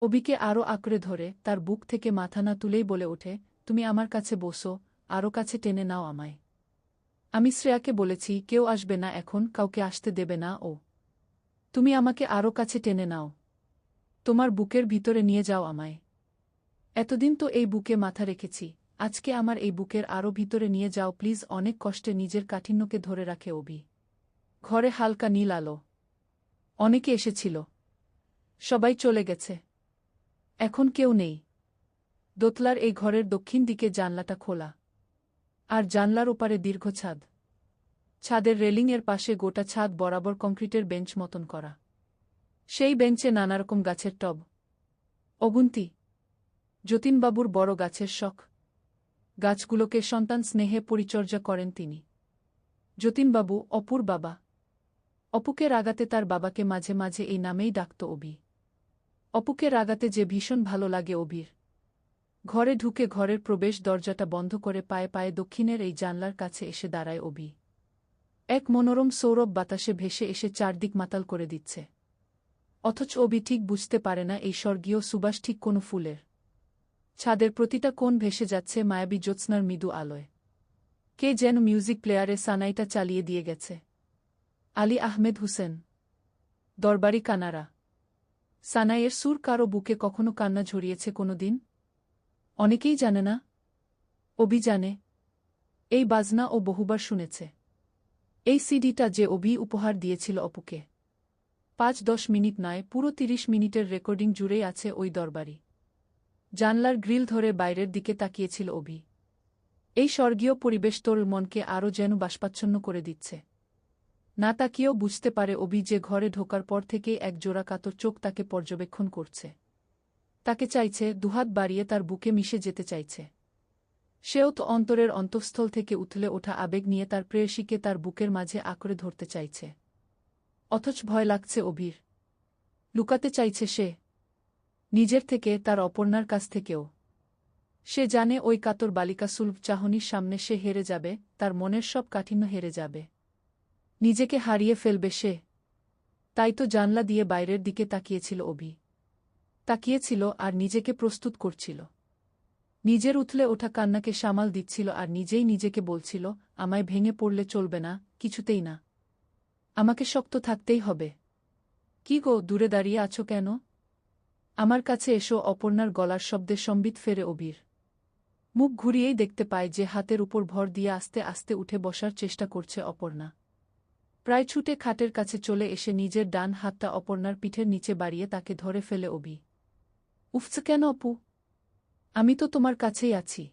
অবিকে আরও আঁকড়ে ধরে তার বুক থেকে মাথা না তুলেই বলে ওঠে, তুমি আমার কাছে বসো, আরও কাছে টেনে নাও আমায়। আমি শ্রেয়াকে বলেছি কেউ আসবে না এখন, কাউকে আসতে দেবে না ও। তুমি আমাকে আরও কাছে টেনে নাও, তোমার বুকের ভিতরে নিয়ে যাও আমায়। এতদিন তো এই বুকে মাথা রেখেছি, আজকে আমার এই বুকের আরও ভিতরে নিয়ে যাও প্লিজ। অনেক কষ্টে নিজের কাঠিন্যকে ধরে রাখে অবি। ঘরে হালকা নীল আলো। অনেকে এসেছিল, সবাই চলে গেছে, এখন কেউ নেই। দোতলার এই ঘরের দক্ষিণ দিকে জানলাটা খোলা, আর জানলার ওপারে দীর্ঘ ছাদ। ছাদের রেলিংয়ের পাশে গোটা ছাদ বরাবর কংক্রিটের বেঞ্চ মতন করা। সেই বেঞ্চে নানারকম গাছের টব, অগুন্তি। যতীনবাবুর বড় গাছের শখ, গাছগুলোকে সন্তান স্নেহে পরিচর্যা করেন তিনি। যতীনবাবু অপুর বাবা। অপুকে রাগাতে তার বাবাকে মাঝে মাঝে এই নামেই ডাকত অবি। অপুকে রাগাতে যে ভীষণ ভালো লাগে অবির। ঘরে ঢুকে ঘরের প্রবেশ দরজাটা বন্ধ করে পায়ে পায়ে দক্ষিণের এই জানলার কাছে এসে দাঁড়ায় অবি। এক মনোরম সৌরভ বাতাসে ভেসে এসে চারদিক মাতাল করে দিচ্ছে। অথচ অবি ঠিক বুঝতে পারে না এই স্বর্গীয় সুবাস ঠিক কোনো ফুলের। ছাদের প্রতিটা কোণ ভেসে যাচ্ছে মায়াবী জ্যোৎস্নার মৃদু আলোয়। কে যেন মিউজিক প্লেয়ারে সানাইটা চালিয়ে দিয়ে গেছে। আলী আহমেদ হুসেন, দরবারি কানারা। সানাইয়ের সুর কারো বুকে কখনো কান্না ঝরিয়েছে কোনো দিন? অনেকেই জানে না, অবি জানে। এই বাজনা ও বহুবার শুনেছে। এই সিডিটা যে অবি উপহার দিয়েছিল অপুকে, ৫-১০ মিনিট নয়, পুরো ৩০ মিনিটের রেকর্ডিং জুড়েই আছে ওই দরবারি। জানলার গ্রিল ধরে বাইরের দিকে তাকিয়েছিল অবি। এই স্বর্গীয় পরিবেশ তোর মনকে আরও যেন বাষ্পাচ্ছন্ন করে দিচ্ছে। না তাকিয়েও বুঝতে পারে অবি যে ঘরে ঢোকার পর থেকেই এক জোড়া কাতর চোখ তাকে পর্যবেক্ষণ করছে। তাকে চাইছে, দুহাত বাড়িয়ে তার বুকে মিশে যেতে চাইছে। সেও তো অন্তরের অন্তঃস্থল থেকে উথলে ওঠা আবেগ নিয়ে তার প্রেয়সীকে তার বুকের মাঝে আঁকড়ে ধরতে চাইছে। অথচ ভয় লাগছে অবির। লুকাতে চাইছে সে, নিজের থেকে, তার অপর্ণার কাছ থেকেও। সে জানে ওই কাতর বালিকাসুলভ চাহনির সামনে সে হেরে যাবে, তার মনের সব কাঠিন্য হেরে যাবে, নিজেকে হারিয়ে ফেলবে সে। তাই তো জানলা দিয়ে বাইরের দিকে তাকিয়েছিল অবি। তাকিয়েছিল আর নিজেকে প্রস্তুত করছিল। নিজের উথলে ওঠা কান্নাকে সামাল দিচ্ছিল আর নিজেই নিজেকে বলছিল, আমায় ভেঙে পড়লে চলবে না, কিছুতেই না। আমাকে শক্ত থাকতেই হবে। কি গো, দূরে দাঁড়িয়ে আছো কেন? আমার কাছে এসো। অপর্ণার গলার শব্দে সম্বিত ফেরে অবির। মুখ ঘুরিয়েই দেখতে পায় যে হাতের উপর ভর দিয়ে আস্তে আস্তে উঠে বসার চেষ্টা করছে অপর্ণা। প্রায় ছুটে খাটের কাছে চলে এসে নিজের ডান হাতটা অপর্ণার পিঠের নিচে বাড়িয়ে তাকে ধরে ফেলে অবি। উফছে কেন অপু? আমি তো তোমার কাছেই আছি।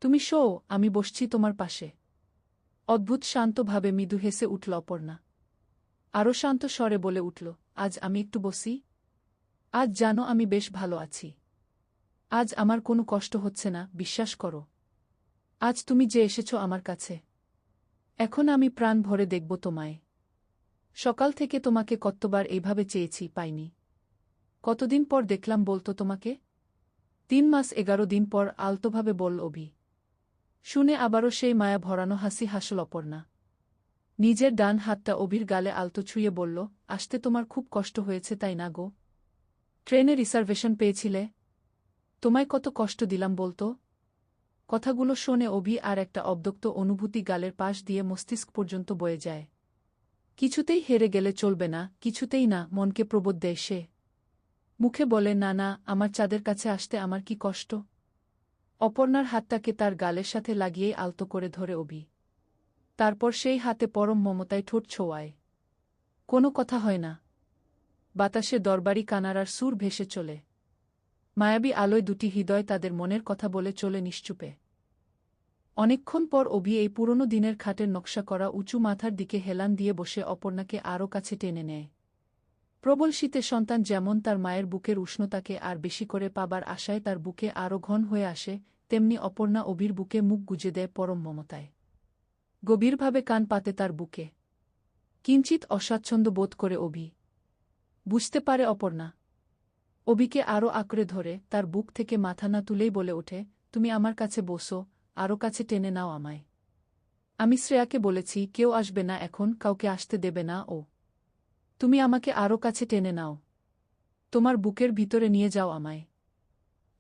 তুমি শো, আমি বসছি তোমার পাশে। অদ্ভুত শান্তভাবে মৃদু হেসে উঠল অপর্ণা। আরও শান্ত স্বরে বলে উঠল, আজ আমি একটু বসি? আজ জানো আমি বেশ ভালো আছি। আজ আমার কোনো কষ্ট হচ্ছে না, বিশ্বাস করো। আজ তুমি যে এসেছ আমার কাছে, এখন আমি প্রাণ ভরে দেখব তোমায়। সকাল থেকে তোমাকে কতবার এইভাবে চেয়েছি, পাইনি। কতদিন পর দেখলাম বলতো তোমাকে? ৩ মাস ১১ দিন পর, আলতোভাবে বলল অভি। শুনে আবারও সেই মায়া ভরানো হাসি হাসল অপর্ণা। নিজের ডান হাতটা অভির গালে আলতো ছুঁয়ে বলল, আসতে তোমার খুব কষ্ট হয়েছে তাই না গো? ট্রেনে রিজার্ভেশন পেয়েছিলে? তোমায় কত কষ্ট দিলাম বলতো? কথাগুলো শোনে অভি আর একটা অব্দক্ত অনুভূতি গালের পাশ দিয়ে মস্তিষ্ক পর্যন্ত বয়ে যায়। কিছুতেই হেরে গেলে চলবে না, কিছুতেই না, মনকে প্রবোধ দেয় সে। মুখে বলে, না না, আমার চাঁদের কাছে আসতে আমার কি কষ্ট। অপর্ণার হাতটাকে তার গালের সাথে লাগিয়েই আলতো করে ধরে অভি। তারপর সেই হাতে পরম মমতায় ঠোঁট ছোঁয়ায়। কোনো কথা হয় না। বাতাসে দরবারি কানারার সুর ভেসে চলে। মায়াবী আলোয় দুটি হৃদয় তাদের মনের কথা বলে চলে নিশ্চুপে। অনেকক্ষণ পর অভি এই পুরনো দিনের খাটের নকশা করা উঁচু মাথার দিকে হেলান দিয়ে বসে অপর্ণাকে আরও কাছে টেনে নেয়। প্রবল শীতে সন্তান যেমন তার মায়ের বুকের উষ্ণতাকে আর বেশি করে পাবার আশায় তার বুকে আরও ঘন হয়ে আসে, তেমনি অপর্ণা অভির বুকে মুখ গুজে দেয় পরম মমতায়। গভীরভাবে কান পাতে তার বুকে। কিঞ্চিত অস্বাচ্ছন্দ্য বোধ করে অভি। বুঝতে পারে অপর্ণা। অভিকে আরও আঁকড়ে ধরে তার বুক থেকে মাথা না তুলেই বলে ওঠে, তুমি আমার কাছে বসো, আরও কাছে টেনে নাও আমায়। আমি শ্রেয়াকে বলেছি কেউ আসবে না এখন, কাউকে আসতে দেবে না ও। তুমি আমাকে আরও কাছে টেনে নাও, তোমার বুকের ভিতরে নিয়ে যাও আমায়।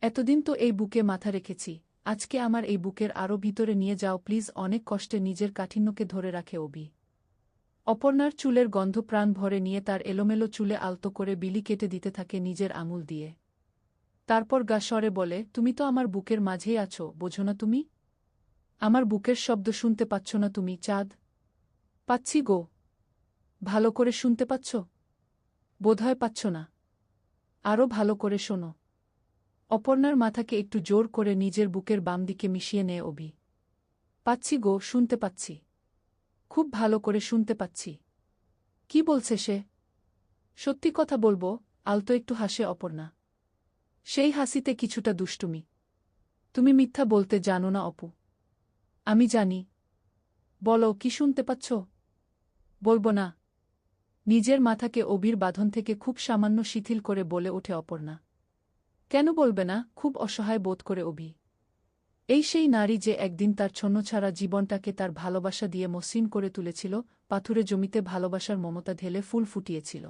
এতদিন তো এই বুকে মাথা রেখেছি, আজকে আমার এই বুকের আরও ভিতরে নিয়ে যাও প্লিজ। অনেক কষ্টে নিজের কাঠিন্যকে ধরে রাখে অভি। অপর্ণার চুলের গন্ধ প্রাণ ভরে নিয়ে তার এলোমেলো চুলে আলতো করে বিলি কেটে দিতে থাকে নিজের আঙুল দিয়ে। তারপর গা স্বরে বলে, তুমি তো আমার বুকের মাঝেই আছো, বোঝো না তুমি? আমার বুকের শব্দ শুনতে পাচ্ছ না তুমি, চাঁদ? পাচ্ছি গো। ভালো করে শুনতে পাচ্ছ? বোধহয় পাচ্ছ না। আরও ভালো করে শোনো। অপর্ণার মাথাকে একটু জোর করে নিজের বুকের বাম দিকে মিশিয়ে নেয় অভি। পাচ্ছি গো, শুনতে পাচ্ছি। খুব ভালো করে শুনতে পাচ্ছি। কি বলছে সে? সত্যি কথা বলবো, আলতো একটু হাসে অপর্ণা। সেই হাসিতে কিছুটা দুষ্টুমি। তুমি মিথ্যা বলতে জানো না অপু। আমি জানি। বলো, কি শুনতে পাচ্ছ? বলবো না। নিজের মাথাকে অভির বাঁধন থেকে খুব সামান্য শিথিল করে বলে ওঠে অপর্ণা। কেন বলবে না? খুব অসহায় বোধ করে অভি। এই সেই নারী যে একদিন তার ছন্নছাড়া জীবনটাকে তার ভালোবাসা দিয়ে মসৃণ করে তুলেছিল, পাথুরে জমিতে ভালোবাসার মমতা ঢেলে ফুল ফুটিয়েছিল।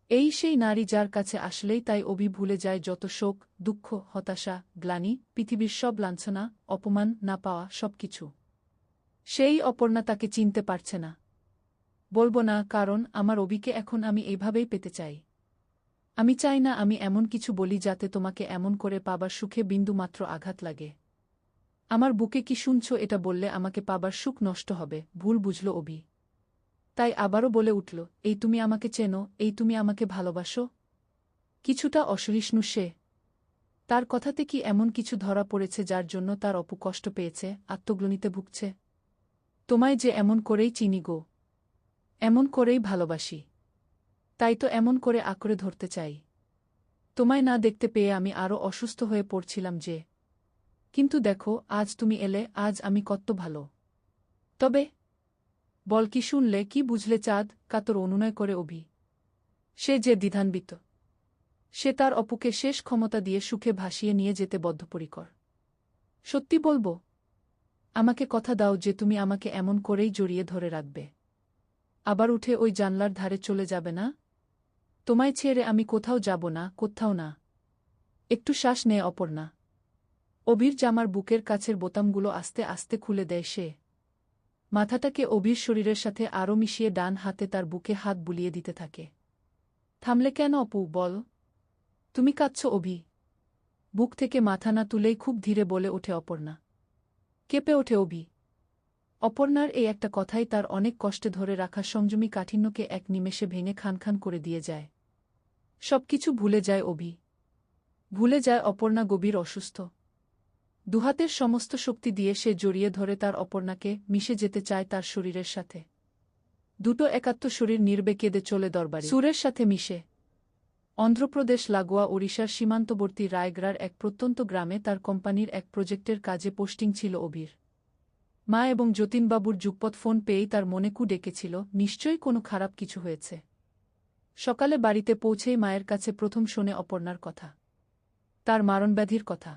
এই সেই নারী যার কাছে আসলেই তাই অভি ভুলে যায় যত শোক, দুঃখ, হতাশা, গ্লানি, পৃথিবীর সব লাঞ্ছনা, অপমান, না পাওয়া সবকিছু। সেই অপর্ণা তাকে চিনতে পারছে না। বলবো না, কারণ আমার অভিকে এখন আমি এইভাবেই পেতে চাই। আমি চাই না আমি এমন কিছু বলি যাতে তোমাকে এমন করে পাবার সুখে বিন্দুমাত্র আঘাত লাগে। আমার বুকে কি শুনছ এটা বললে আমাকে পাবার সুখ নষ্ট হবে, ভুল বুঝল অভি। তাই আবারও বলে উঠল, এই তুমি আমাকে চেনো, এই তুমি আমাকে ভালোবাসো? কিছুটা অসহিষ্ণু সে। তার কথাতে কি এমন কিছু ধরা পড়েছে যার জন্য তার অপু কষ্ট পেয়েছে, আত্মগ্লানিতে ভুগছে? তোমায় যে এমন করেই চিনি গো। এমন করেই ভালোবাসি। তাই তো এমন করে আঁকড়ে ধরতে চাই। তোমায় না দেখতে পেয়ে আমি আরও অসুস্থ হয়ে পড়ছিলাম যে। কিন্তু দেখো, আজ তুমি এলে, আজ আমি কত ভালো। তবে বল, কি শুনলে, কি বুঝলে চাঁদ? কাতর অনুনয় করে অভি। সে যে দ্বিধান্বিত। সে তার অপুকে শেষ ক্ষমতা দিয়ে সুখে ভাসিয়ে নিয়ে যেতে বদ্ধপরিকর। সত্যি বলবো? আমাকে কথা দাও যে তুমি আমাকে এমন করেই জড়িয়ে ধরে রাখবে। আবার উঠে ওই জানলার ধারে চলে যাবে না? তোমায় ছেড়ে আমি কোথাও যাব না, কোথাও না। একটু শ্বাস নেয় অপর্ণা। অভির জামার বুকের কাছের বোতামগুলো আস্তে আস্তে খুলে দেয় সে। মাথাটাকে অভির শরীরের সাথে আরও মিশিয়ে ডান হাতে তার বুকে হাত বুলিয়ে দিতে থাকে। থামলে কেন অপু, বল? তুমি কাঁদছ অভি? বুক থেকে মাথা না তুলেই খুব ধীরে বলে ওঠে অপর্ণা। কেঁপে ওঠে অভি। অপর্ণার এই একটা কথাই তার অনেক কষ্টে ধরে রাখা সংযমী কাঠিন্যকে এক নিমেষে ভেঙে খানখান করে দিয়ে যায়। সবকিছু ভুলে যায় অভি। ভুলে যায় অপর্ণা গভীর অসুস্থ। দুহাতের সমস্ত শক্তি দিয়ে সে জড়িয়ে ধরে তার অপর্ণাকে, মিশে যেতে চায় তার শরীরের সাথে। দুটো একাত্ম শরীর নির্বে কেঁদে চলে দরবারে সুরের সাথে মিশে। অন্ধ্রপ্রদেশ লাগোয়া ওড়িশার সীমান্তবর্তী রায়গড়ার এক প্রত্যন্ত গ্রামে তার কোম্পানির এক প্রজেক্টের কাজে পোস্টিং ছিল অভির। মা এবং যতীনবাবুর যুগপৎ ফোন পেয়েই তার মনে কু ডেকেছিল, নিশ্চয়ই কোনো খারাপ কিছু হয়েছে। সকালে বাড়িতে পৌঁছেই মায়ের কাছে প্রথম শোনে অপর্ণার কথা। তার মারণব্যাধির কথা।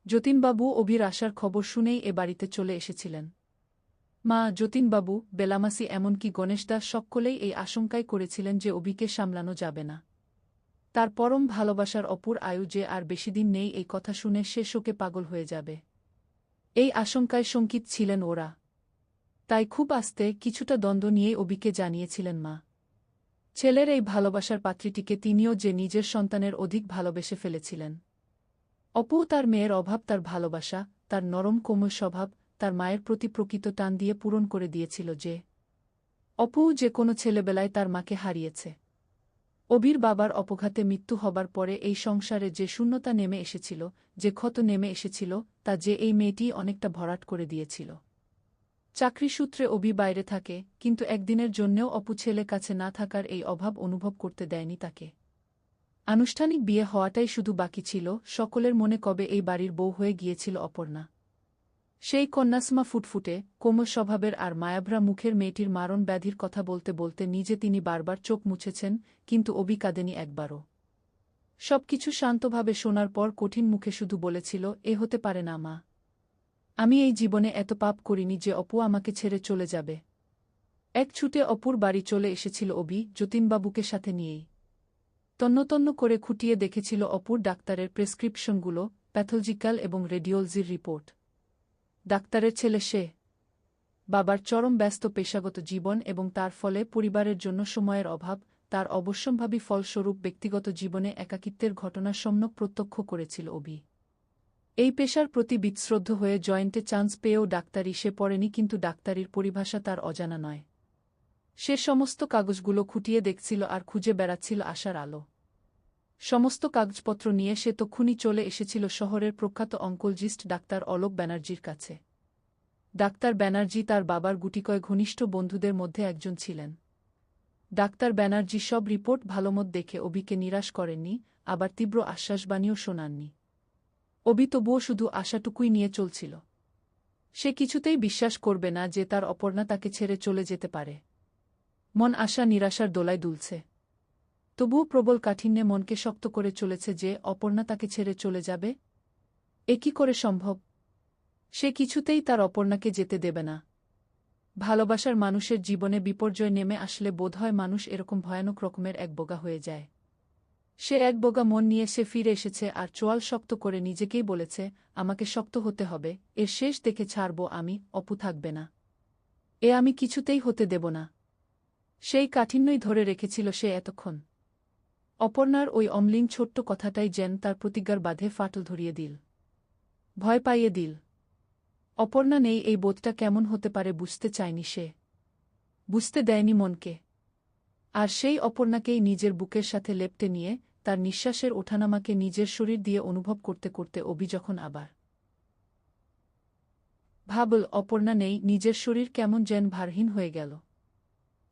যতীনবাবু অভির আসার খবর শুনেই এ বাড়িতে চলে এসেছিলেন। মা, যতীনবাবু, বেলামাসি এমনকি গণেশদাস সকলেই এই আশঙ্কাই করেছিলেন যে অভিকে সামলানো যাবে না। তার পরম ভালোবাসার অপুর আয়ু যে আর বেশিদিন নেই এই কথা শুনে সে শোকে পাগল হয়ে যাবে। এই আশঙ্কায় শঙ্কিত ছিলেন ওরা। তাই খুব আস্তে, কিছুটা দ্বন্দ্ব নিয়েই অভিকে জানিয়েছিলেন মা। ছেলের এই ভালোবাসার পাত্রীটিকে তিনিও যে নিজের সন্তানের অধিক ভালোবেসে ফেলেছিলেন। অপু তার মেয়ের অভাব তার ভালোবাসা, তার নরম কোমল স্বভাব, তার মায়ের প্রতি প্রকৃত টান দিয়ে পূরণ করে দিয়েছিল যে। অপু যে কোনো ছেলেবেলায় তার মাকে হারিয়েছে। অভির বাবার অপঘাতে মৃত্যু হবার পরে এই সংসারে যে শূন্যতা নেমে এসেছিল, যে ক্ষত নেমে এসেছিল, তা যে এই মেয়েটি অনেকটা ভরাট করে দিয়েছিল। চাকরি সূত্রে অভি বাইরে থাকে, কিন্তু একদিনের জন্যেও অপু ছেলে কাছে না থাকার এই অভাব অনুভব করতে দেয়নি তাকে। আনুষ্ঠানিক বিয়ে হওয়াটাই শুধু বাকি ছিল, সকলের মনে কবে এই বাড়ির বউ হয়ে গিয়েছিল অপর্ণা। সেই কন্যাসমা ফুটফুটে, কোমল স্বভাবের আর মায়াভরা মুখের মেয়েটির মারণ ব্যাধির কথা বলতে বলতে নিজে তিনি বারবার চোখ মুছেছেন, কিন্তু অভি কাঁদেনি একবারও। সবকিছু শান্তভাবে শোনার পর কঠিন মুখে শুধু বলেছিল, এ হতে পারে না মা। আমি এই জীবনে এত পাপ করিনি যে অপু আমাকে ছেড়ে চলে যাবে। এক ছুটে অপুর বাড়ি চলে এসেছিল অভি, যতীনবাবুকে সাথে নিয়েই। তন্ন করে খুঁটিয়ে দেখেছিল অপুর ডাক্তারের প্রেসক্রিপশনগুলো, প্যাথোলজিক্যাল এবং রেডিওলজির রিপোর্ট। ডাক্তারের ছেলে সে। বাবার চরম ব্যস্ত পেশাগত জীবন এবং তার ফলে পরিবারের জন্য সময়ের অভাব, তার অবশ্যম্ভাবী ফলস্বরূপ ব্যক্তিগত জীবনে একাকিত্বের ঘটনা সম্যক প্রত্যক্ষ করেছিল অভি। এই পেশার প্রতি বিশ্রদ্ধ হয়ে জয়েন্টে চান্স পেয়েও ডাক্তারি সে পড়েনি, কিন্তু ডাক্তারির পরিভাষা তার অজানা নয়। সে সমস্ত কাগজগুলো খুঁটিয়ে দেখছিল আর খুঁজে বেড়াচ্ছিল আশার আলো। সমস্ত কাগজপত্র নিয়ে সে তক্ষুনি চলে এসেছিল শহরের প্রখ্যাত অঙ্কোলজিস্ট ডাক্তার অলোক ব্যানার্জির কাছে। ডাক্তার ব্যানার্জি তার বাবার গুটিকয় ঘনিষ্ঠ বন্ধুদের মধ্যে একজন ছিলেন। ডাক্তার ব্যানার্জি সব রিপোর্ট ভালোমত দেখে অভিকে নিরাশ করেননি, আবার তীব্র আশ্বাসবাণীও শোনাননি। অভি তবুও শুধু আশাটুকুই নিয়ে চলছিল। সে কিছুতেই বিশ্বাস করবে না যে তার অপর্ণা তাকে ছেড়ে চলে যেতে পারে। মন আশা নিরাশার দোলায় দুলছে। তবুও প্রবল কাঠিন্যে মনকে শক্ত করে চলেছে যে অপর্ণা তাকে ছেড়ে চলে যাবে। এ কি করে সম্ভব? সে কিছুতেই তার অপর্ণাকে যেতে দেবে না। ভালোবাসার মানুষের জীবনে বিপর্যয় নেমে আসলে বোধহয় মানুষ এরকম ভয়ানক রকমের একবোগা হয়ে যায়। সে একবোগা মন নিয়ে সে ফিরে এসেছে আর চোয়াল শক্ত করে নিজেকেই বলেছে, আমাকে শক্ত হতে হবে, এর শেষ দেখে ছাড়ব আমি, অপু থাকবে না। এ আমি কিছুতেই হতে দেব না। সেই কাঠিন্যই ধরে রেখেছিল সে এতক্ষণ। অপর্ণার ওই অম্লিন ছোট্ট কথাটাই যেন তার প্রতিজ্ঞার বাঁধে ফাটল ধরিয়ে দিল, ভয় পাইয়ে দিল। অপর্ণা নেই এই বোধটা কেমন হতে পারে বুঝতে চায়নি সে। বুঝতে দেয়নি মনকে। আর সেই অপর্ণাকেই নিজের বুকের সাথে লেপ্টে নিয়ে তার নিঃশ্বাসের ওঠানামাকে নিজের শরীর দিয়ে অনুভব করতে করতে অভি যখন আবার ভাবল অপর্ণা নেই, নিজের শরীর কেমন যেন ভারহীন হয়ে গেল।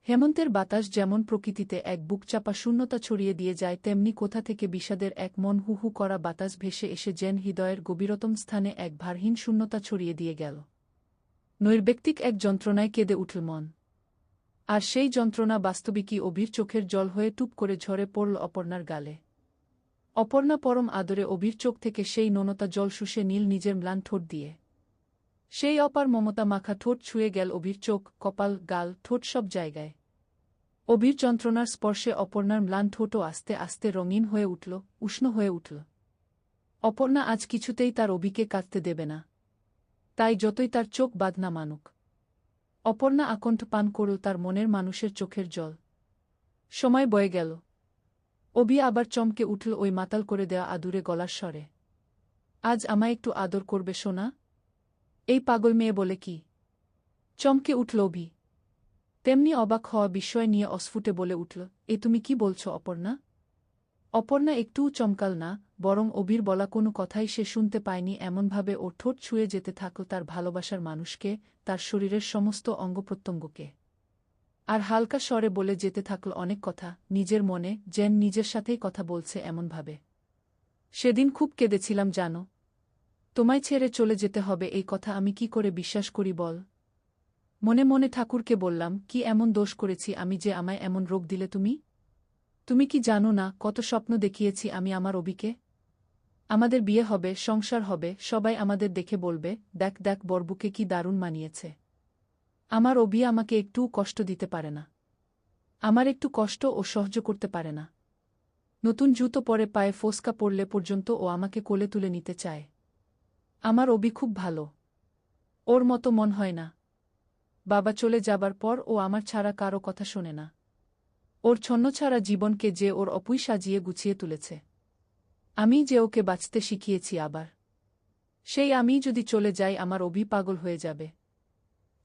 হেমন্তের বাতাস যেমন প্রকৃতিতে এক বুকচাপা শূন্যতা ছড়িয়ে দিয়ে যায়, তেমনি কোথা থেকে বিষাদের এক মন হু হু করা বাতাস ভেসে এসে যেন হৃদয়ের গভীরতম স্থানে এক ভারহীন শূন্যতা ছড়িয়ে দিয়ে গেল। নৈর্ব্যক্তিক এক যন্ত্রণায় কেঁদে উঠল মন। আর সেই যন্ত্রণা বাস্তবিকই অভির চোখের জল হয়ে টুপ করে ঝরে পড়ল অপর্ণার গালে। অপর্ণা পরম আদরে অভির চোখ থেকে সেই নোনতা জল শুষে নীল নিজের ম্লান ঠোঁট দিয়ে। সেই অপার মমতা মাখা ঠোঁট ছুঁয়ে গেল অভির চোখ, কপাল, গাল, ঠোঁট সব জায়গায়। অভির যন্ত্রণার স্পর্শে অপর্ণার ম্লান ঠোঁটও আস্তে আস্তে রঙিন হয়ে উঠল, উষ্ণ হয়ে উঠল। অপর্ণা আজ কিছুতেই তার অভিকে কাঁদতে দেবে না। তাই যতই তার চোখ বাঁধ না মানুক। অপর্ণা আকণ্ঠ পান করল তার মনের মানুষের চোখের জল। সময় বয়ে গেল। অভি আবার চমকে উঠল ওই মাতাল করে দেয়া আদুরে গলার স্বরে। আজ আমায় একটু আদর করবে সোনা? এই পাগল মেয়ে বলে কি? চমকে উঠল অভি। তেমনি অবাক হওয়া বিস্ময় নিয়ে অস্ফুটে বলে উঠল, এ তুমি কি বলছ অপর্ণা? অপর্ণা একটুও চমকাল না, বরং অভির বলা কোনো কথাই সে শুনতে পায়নি, এমনভাবে ওর ঠোঁট ছুঁয়ে যেতে থাকল তার ভালোবাসার মানুষকে, তার শরীরের সমস্ত অঙ্গপ্রত্যঙ্গকে। আর হালকা স্বরে বলে যেতে থাকল অনেক কথা, নিজের মনে, যেন নিজের সাথেই কথা বলছে এমনভাবে। সেদিন খুব কেঁদেছিলাম জানো। তোমায় ছেড়ে চলে যেতে হবে এই কথা আমি কি করে বিশ্বাস করি বল? মনে মনে ঠাকুরকে বললাম, কি এমন দোষ করেছি আমি যে আমায় এমন রোগ দিলে তুমি? তুমি কি জানো না কত স্বপ্ন দেখিয়েছি আমি আমার অভিকে? আমাদের বিয়ে হবে, সংসার হবে, সবাই আমাদের দেখে বলবে, দেখ দেখ বরবুকে কি দারুণ মানিয়েছে। আমার অভি আমাকে একটুও কষ্ট দিতে পারে না। আমার একটু কষ্ট ও সহ্য করতে পারে না। নতুন জুতো পরে পায়ে ফোসকা পড়লে পর্যন্ত ও আমাকে কোলে তুলে নিতে চায়। আমার অভি খুব ভালো। ওর মতো মন হয় না। বাবা চলে যাবার পর ও আমার ছাড়া কারো কথা শোনে না। ওর ছন্নছাড়া জীবনকে যে ওর অপুই সাজিয়ে গুছিয়ে তুলেছে। আমি যে ওকে বাঁচতে শিখিয়েছি আবার। সেই আমি যদি চলে যাই আমার অভি পাগল হয়ে যাবে।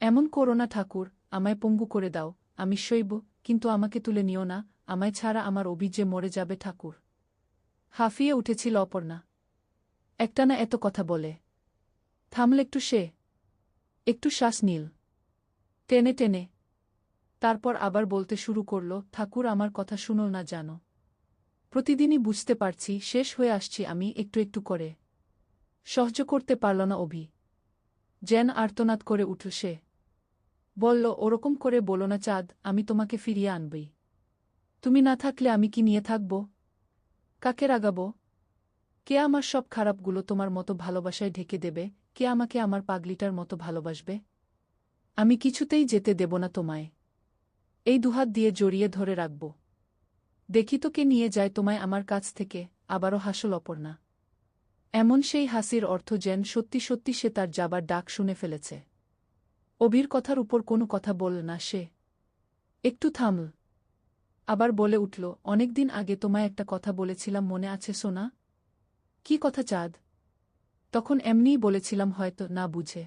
এমন করো না ঠাকুর, আমায় পঙ্গু করে দাও, আমি সইব, কিন্তু আমাকে তুলে নিও না, আমায় ছাড়া আমার অভি যে মরে যাবে ঠাকুর। হাঁফিয়ে উঠেছিল অপর্ণা। একটানা এত কথা বলে থামল একটু সে। একটু শ্বাস নীল টেনে টেনে। তারপর আবার বলতে শুরু করল, ঠাকুর আমার কথা শুনো না জানো। প্রতিদিনই বুঝতে পারছি শেষ হয়ে আসছি আমি একটু একটু করে। সহ্য করতে পারল না অভি। যেন আর্তনাদ করে উঠল সে। বলল, ওরকম করে বলো না চাঁদ, আমি তোমাকে ফিরিয়ে আনবই। তুমি না থাকলে আমি কি নিয়ে থাকব? কাকে রাগাবো? কে আমার সব খারাপগুলো তোমার মতো ভালোবাসায় ঢেকে দেবে? কে আমাকে আমার পাগলিটার মতো ভালোবাসবে? আমি কিছুতেই যেতে দেব না তোমায়। এই দুহাত দিয়ে জড়িয়ে ধরে রাখব। দেখি তো কে নিয়ে যায় তোমায় আমার কাছ থেকে, আবারও হাসল অপর্ণা। এমন সেই হাসির অর্থ যেন সত্যি সত্যি সে তার যাবার ডাক শুনে ফেলেছে। অভির কথার উপর কোনো কথা বলল না সে। একটু থামল। আবার বলে উঠল, অনেকদিন আগে তোমায় একটা কথা বলেছিলাম, মনে আছে সোনা? কি কথা চাঁদ? তখন এমনিই বলেছিলাম, হয়তো না বুঝে।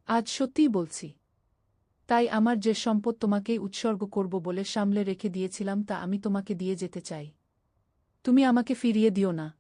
আজ সত্যিই বলছি। তাই আমার যে সম্পদ তোমাকেই উৎসর্গ করব বলে সামলে রেখে দিয়েছিলাম তা আমি তোমাকে দিয়ে যেতে চাই। তুমি আমাকে ফিরিয়ে দিও না।